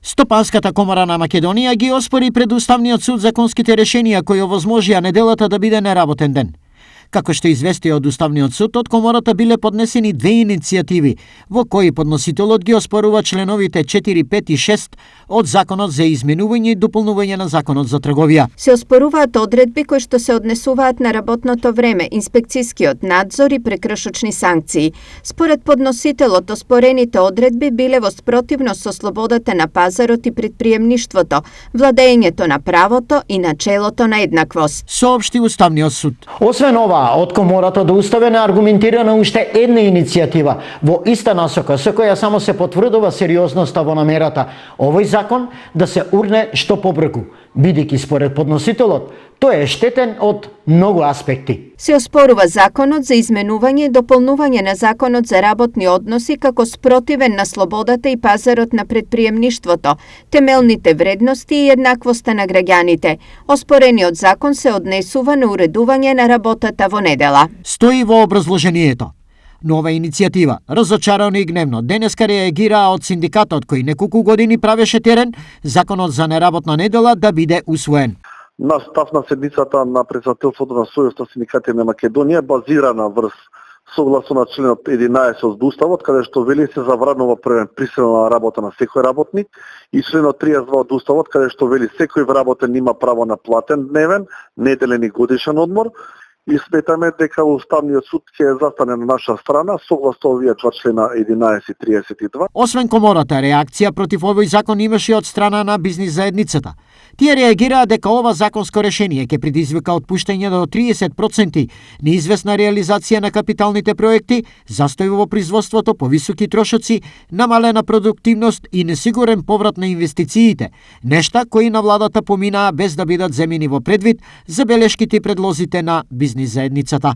Стопанската комора на Македонија ги оспори пред Уставниот суд законските решенија кои овозможија неделата да биде неработен ден. Како што извести од Уставниот суд, од комората биле поднесени две иницијативи, во кои подносителот ги оспорува членовите 4, 5 и 6 од Законот за изменување и дополнување на Законот за трговија. Се оспоруваат одредби кои што се однесуваат на работното време, инспекцијскиот надзор и прекршочни санкции. Според подносителот, оспорените одредби биле во спротивност со слободата на пазарот и предприемништвото, владењето на правото и начелото на еднаквост. Соопшти Уставниот суд. Освен ова, од комората до уставена аргументирана уште една иницијатива во иста насока, со која само се потврдува сериозноста во намерата овој закон да се урне што побрзо, бидејќи според подносителот тој е штетен од многу аспекти. Се оспорува законот за изменување и дополнување на законот за работни односи како спротивен на слободата и пазарот на предприемништвото, темелните вредности и еднаквоста на граѓаните. Оспорениот закон се однесува на уредување на работата во недела. Стои во образложението. Нова иницијатива, разочарано и гневно, денеска реагираа од синдикатот кој неколку години правеше терен законот за неработна недела да биде усвоен. На став на седницата на председателството на Сојузот на синдикати на Македонија базирана врз согласно на членот 11 од Уставот, каде што вели се забранува приsilна работа на секој работник, и членот 32 од Уставот, каде што вели секој вработен има право на платен дневен, неделен и годишен одмор. И сметаме дека Уставниот суд ќе застане на наша страна согласно овие два члена 11 и 32. Освен комората, реакција против овој закон имаше од страна на бизнис заедницата. Тие реагираа дека ова законско решение ќе предизвика отпуштање до 30% неизвестна реализација на капиталните проекти, застој во производството, повисоки трошоци, намалена продуктивност и несигурен поврат на инвестициите, нешта кои на владата поминаа без да бидат земени во предвид забелешките и предлозите на бизнис заедницата.